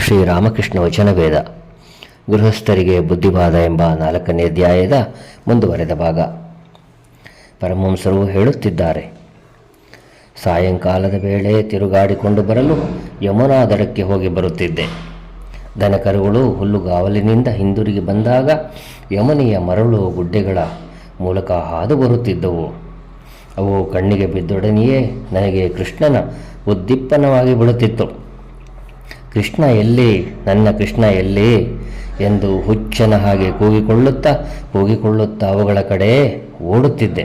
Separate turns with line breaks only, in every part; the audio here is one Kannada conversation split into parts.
ಶ್ರೀರಾಮಕೃಷ್ಣ ವಚನವೇದ ಗೃಹಸ್ಥರಿಗೆ ಬುದ್ಧಿವಾದ ಎಂಬ 4ನೇ ಅಧ್ಯಾಯದ ಮುಂದುವರೆದ ಭಾಗ. ಪರಮಹಂಸರು ಹೇಳುತ್ತಿದ್ದಾರೆ, ಸಾಯಂಕಾಲದ ವೇಳೆ ತಿರುಗಾಡಿಕೊಂಡು ಬರಲು ಯಮುನಾ ದಡಕ್ಕೆ ಹೋಗಿ ಬರುತ್ತಿದ್ದೆ. ದನಕರುಗಳು ಹುಲ್ಲುಗಾವಲಿನಿಂದ ಹಿಂದಿರುಗಿ ಬಂದಾಗ ಯಮುನೆಯ ಮರಳು ಗುಡ್ಡೆಗಳ ಮೂಲಕ ಹಾದು ಬರುತ್ತಿದ್ದವು. ಅವು ಕಣ್ಣಿಗೆ ಬಿದ್ದೊಡನೆಯೇ ನನಗೆ ಕೃಷ್ಣನ ಉದ್ದೀಪನವಾಗಿ ಬಿಡುತ್ತಿತ್ತು. ಕೃಷ್ಣ ಎಲ್ಲಿ, ನನ್ನ ಕೃಷ್ಣ ಎಲ್ಲಿ ಎಂದು ಹುಚ್ಚನ ಹಾಗೆ ಕೂಗಿಕೊಳ್ಳುತ್ತಾ ಅವುಗಳ ಕಡೆ ಓಡುತ್ತಿದ್ದೆ.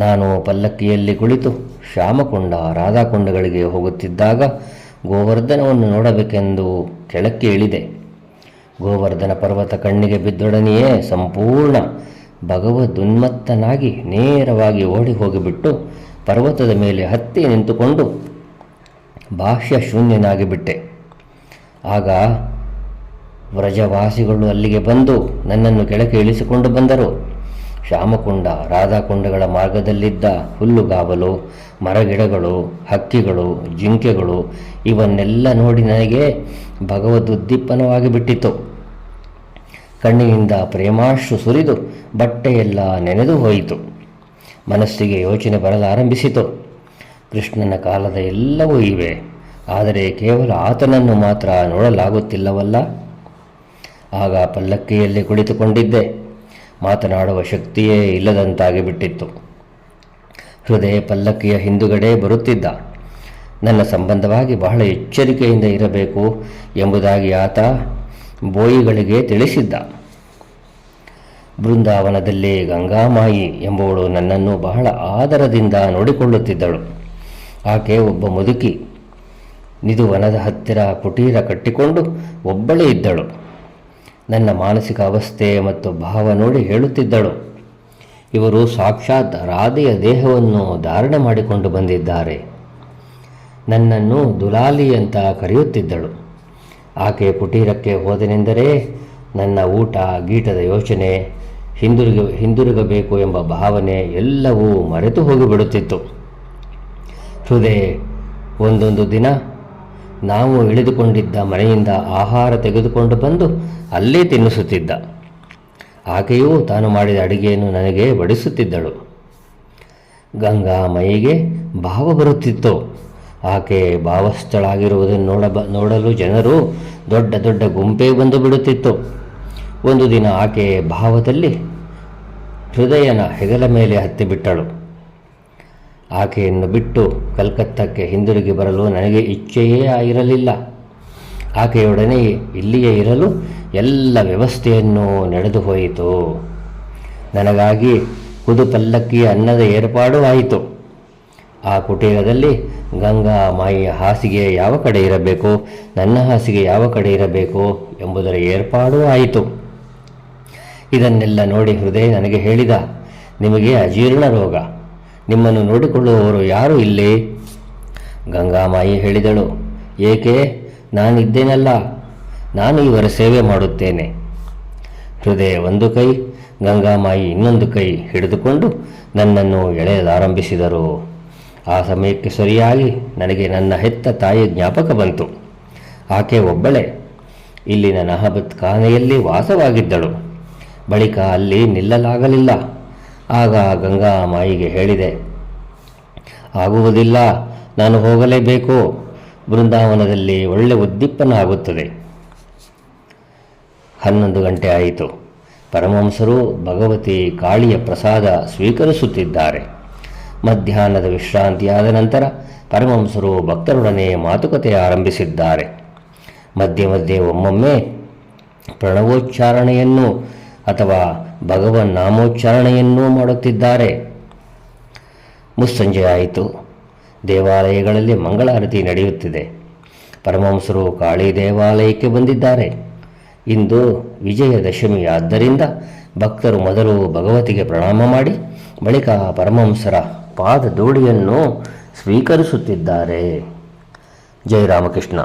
ನಾನು ಪಲ್ಲಕ್ಕಿಯಲ್ಲಿ ಕುಳಿತು ಶ್ಯಾಮಕೊಂಡ ರಾಧಾಕೊಂಡಗಳಿಗೆ ಹೋಗುತ್ತಿದ್ದಾಗ ಗೋವರ್ಧನವನ್ನು ನೋಡಬೇಕೆಂದು ಕೆಳಕ್ಕೆ ಇಳಿದೆ. ಗೋವರ್ಧನ ಪರ್ವತ ಕಣ್ಣಿಗೆ ಬಿದ್ದೊಡನೆಯೇ ಸಂಪೂರ್ಣ ಭಗವದುನ್ಮತ್ತನಾಗಿ ನೇರವಾಗಿ ಓಡಿ ಹೋಗಿಬಿಟ್ಟು ಪರ್ವತದ ಮೇಲೆ ಹತ್ತಿ ನಿಂತುಕೊಂಡು ಬಾಹ್ಯ ಶೂನ್ಯನಾಗಿ ಬಿಟ್ಟೆ. ಆಗ ವ್ರಜವಾಸಿಗಳು ಅಲ್ಲಿಗೆ ಬಂದು ನನ್ನನ್ನು ಕೆಳಕ್ಕೆ ಇಳಿಸಿಕೊಂಡು ಬಂದರು. ಶ್ಯಾಮಕೊಂಡ ರಾಧಾಕೊಂಡಗಳ ಮಾರ್ಗದಲ್ಲಿದ್ದ ಹುಲ್ಲುಗಾವಲು, ಮರಗಿಡಗಳು, ಹಕ್ಕಿಗಳು, ಜಿಂಕೆಗಳು ಇವನ್ನೆಲ್ಲ ನೋಡಿ ನನಗೆ ಭಗವದುದ್ದೀಪನವಾಗಿ ಬಿಟ್ಟಿತು. ಕಣ್ಣಿನಿಂದ ಪ್ರೇಮಾಶ್ರು ಸುರಿದು ಬಟ್ಟೆಯೆಲ್ಲ ನೆನೆದು ಹೋಯಿತು. ಮನಸ್ಸಿಗೆ ಯೋಚನೆ ಬರಲಾರಂಭಿಸಿತು. ಕೃಷ್ಣನ ಕಾಲದ ಎಲ್ಲವೂ ಇವೆ, ಆದರೆ ಕೇವಲ ಆತನನ್ನು ಮಾತ್ರ ನೋಡಲಾಗುತ್ತಿಲ್ಲವಲ್ಲ. ಆಗ ಪಲ್ಲಕ್ಕಿಯಲ್ಲಿ ಕುಳಿತುಕೊಂಡಿದ್ದೆ. ಮಾತನಾಡುವ ಶಕ್ತಿಯೇ ಇಲ್ಲದಂತಾಗಿ ಬಿಟ್ಟಿತ್ತು. ಹೃದಯ ಪಲ್ಲಕ್ಕಿಯ ಹಿಂದುಗಡೆ ಬರುತ್ತಿದ್ದ. ನನ್ನ ಸಂಬಂಧವಾಗಿ ಬಹಳ ಎಚ್ಚರಿಕೆಯಿಂದ ಇರಬೇಕು ಎಂಬುದಾಗಿ ಆತ ಬೋಯಿಗಳಿಗೆ ತಿಳಿಸಿದ್ದ. ಬೃಂದಾವನದಲ್ಲಿ ಗಂಗಾಮಾಯಿ ಎಂಬುವಳು ನನ್ನನ್ನು ಬಹಳ ಆದರದಿಂದ ನೋಡಿಕೊಳ್ಳುತ್ತಿದ್ದಳು. ಆಕೆ ಒಬ್ಬ ಮುದುಕಿ. ನಿಧುವನದ ಹತ್ತಿರ ಕುಟೀರ ಕಟ್ಟಿಕೊಂಡು ಒಬ್ಬಳೇ ಇದ್ದಳು. ನನ್ನ ಮಾನಸಿಕ ಅವಸ್ಥೆ ಮತ್ತು ಭಾವ ನೋಡಿ ಹೇಳುತ್ತಿದ್ದಳು, ಇವರು ಸಾಕ್ಷಾತ್ ರಾಧೆಯ ದೇಹವನ್ನು ಧಾರಣೆ ಮಾಡಿಕೊಂಡು ಬಂದಿದ್ದಾರೆ. ನನ್ನನ್ನು ದುಲಾಲಿ ಅಂತ ಕರೆಯುತ್ತಿದ್ದಳು. ಆಕೆ ಕುಟೀರಕ್ಕೆ ಹೋದನೆಂದರೆ ನನ್ನ ಊಟ ಗೀಟದ ಯೋಚನೆ, ಹಿಂದಿರುಗಬೇಕು ಎಂಬ ಭಾವನೆ ಎಲ್ಲವೂ ಮರೆತು ಹೋಗಿಬಿಡುತ್ತಿತ್ತು. ಹೃದಯ ಒಂದೊಂದು ದಿನ ನಾವು ಇಳಿದುಕೊಂಡಿದ್ದ ಮನೆಯಿಂದ ಆಹಾರ ತೆಗೆದುಕೊಂಡು ಬಂದು ಅಲ್ಲೇ ತಿನ್ನಿಸುತ್ತಿದ್ದ. ಆಕೆಯೂ ತಾನು ಮಾಡಿದ ಅಡಿಗೆಯನ್ನು ನನಗೆ ಬಡಿಸುತ್ತಿದ್ದಳು. ಗಂಗಾ ಮೈಗೆ ಭಾವ ಬರುತ್ತಿತ್ತು. ಆಕೆ ಭಾವಸ್ಥಳಾಗಿರುವುದನ್ನು ನೋಡಲು ಜನರು ದೊಡ್ಡ ದೊಡ್ಡ ಗುಂಪೇ ಬಂದು ಬಿಡುತ್ತಿತ್ತು. ಒಂದು ದಿನ ಆಕೆ ಭಾವದಲ್ಲಿ ಹೃದಯನ ಹೆಗಲ ಮೇಲೆ ಹತ್ತಿಬಿಟ್ಟಳು. ಆಕೆಯನ್ನು ಬಿಟ್ಟು ಕಲ್ಕತ್ತಕ್ಕೆ ಹಿಂದಿರುಗಿ ಬರಲು ನನಗೆ ಇಚ್ಛೆಯೇ ಇರಲಿಲ್ಲ. ಆಕೆಯೊಡನೆ ಇಲ್ಲಿಯೇ ಇರಲು ಎಲ್ಲ ವ್ಯವಸ್ಥೆಯನ್ನು ನಡೆದು ಹೋಯಿತು. ನನಗಾಗಿ ಕುದು ಪಲ್ಲಕ್ಕಿಯ ಅನ್ನದ ಏರ್ಪಾಡು ಆಯಿತು. ಆ ಕುಟೀರದಲ್ಲಿ ಗಂಗಾ ಮಾಯಿಯ ಹಾಸಿಗೆ ಯಾವ ಕಡೆ ಇರಬೇಕು, ನನ್ನ ಹಾಸಿಗೆ ಯಾವ ಕಡೆ ಇರಬೇಕು ಎಂಬುದರ ಏರ್ಪಾಡೂ ಆಯಿತು. ಇದನ್ನೆಲ್ಲ ನೋಡಿ ಹೃದಯ ನನಗೆ ಹೇಳಿದ, ನಿಮಗೆ ಅಜೀರ್ಣ ರೋಗ, ನಿಮ್ಮನ್ನು ನೋಡಿಕೊಳ್ಳುವವರು ಯಾರು ಇಲ್ಲಿ? ಗಂಗಾಮಾಯಿ ಹೇಳಿದಳು, ಏಕೆ, ನಾನಿದ್ದೇನಲ್ಲ, ನಾನು ಇವರ ಸೇವೆ ಮಾಡುತ್ತೇನೆ. ಹೃದಯ ಒಂದು ಕೈ, ಗಂಗಾಮಾಯಿ ಇನ್ನೊಂದು ಕೈ ಹಿಡಿದುಕೊಂಡು ನನ್ನನ್ನು ಎಳೆಯಲಾರಂಭಿಸಿದರು. ಆ ಸಮಯಕ್ಕೆ ಸರಿಯಾಗಿ ನನಗೆ ನನ್ನ ಹೆತ್ತ ತಾಯಿ ಜ್ಞಾಪಕ ಬಂತು. ಆಕೆ ಒಬ್ಬಳೇ ಇಲ್ಲಿನ ನಹಬತ್ ಖಾನೆಯಲ್ಲಿ ವಾಸವಾಗಿದ್ದಳು. ಬಳಿಕ ಅಲ್ಲಿ ನಿಲ್ಲಲಾಗಲಿಲ್ಲ. ಆಗ ಗಂಗಾಮಾಯಿಗೆ ಹೇಳಿದೆ, ಆಗುವುದಿಲ್ಲ, ನಾನು ಹೋಗಲೇಬೇಕು. ಬೃಂದಾವನದಲ್ಲಿ ಒಳ್ಳೆ ಉದ್ದೀಪನ ಆಗುತ್ತದೆ. 11 ಗಂಟೆ ಆಯಿತು. ಪರಮಹಂಸರು ಭಗವತಿ ಕಾಳಿಯ ಪ್ರಸಾದ ಸ್ವೀಕರಿಸುತ್ತಿದ್ದಾರೆ. ಮಧ್ಯಾಹ್ನದ ವಿಶ್ರಾಂತಿಯಾದ ನಂತರ ಪರಮಹಂಸರು ಭಕ್ತರೊಡನೆ ಮಾತುಕತೆ ಆರಂಭಿಸಿದ್ದಾರೆ. ಮಧ್ಯೆ ಮಧ್ಯೆ ಒಮ್ಮೊಮ್ಮೆ ಪ್ರಣವೋಚ್ಚಾರಣೆಯನ್ನು ಅಥವಾ ಭಗವನ್ ನಾಮೋಚ್ಚಾರಣೆಯನ್ನೂ ಮಾಡುತ್ತಿದ್ದಾರೆ. ಮುಸ್ಸಂಜೆ ಆಯಿತು. ದೇವಾಲಯಗಳಲ್ಲಿ ಮಂಗಳಾರತಿ ನಡೆಯುತ್ತಿದೆ. ಪರಮಹಂಸರು ಕಾಳಿ ದೇವಾಲಯಕ್ಕೆ ಬಂದಿದ್ದಾರೆ. ಇಂದು ವಿಜಯದಶಮಿ ಆದ್ದರಿಂದ ಭಕ್ತರು ಮೊದಲು ಭಗವತಿಗೆ ಪ್ರಣಾಮ ಮಾಡಿ ಬಳಿಕ ಪರಮಹಂಸರ ಪಾದ ಧೂಳಿಯನ್ನು ಸ್ವೀಕರಿಸುತ್ತಿದ್ದಾರೆ. ಜೈ ರಾಮಕೃಷ್ಣ.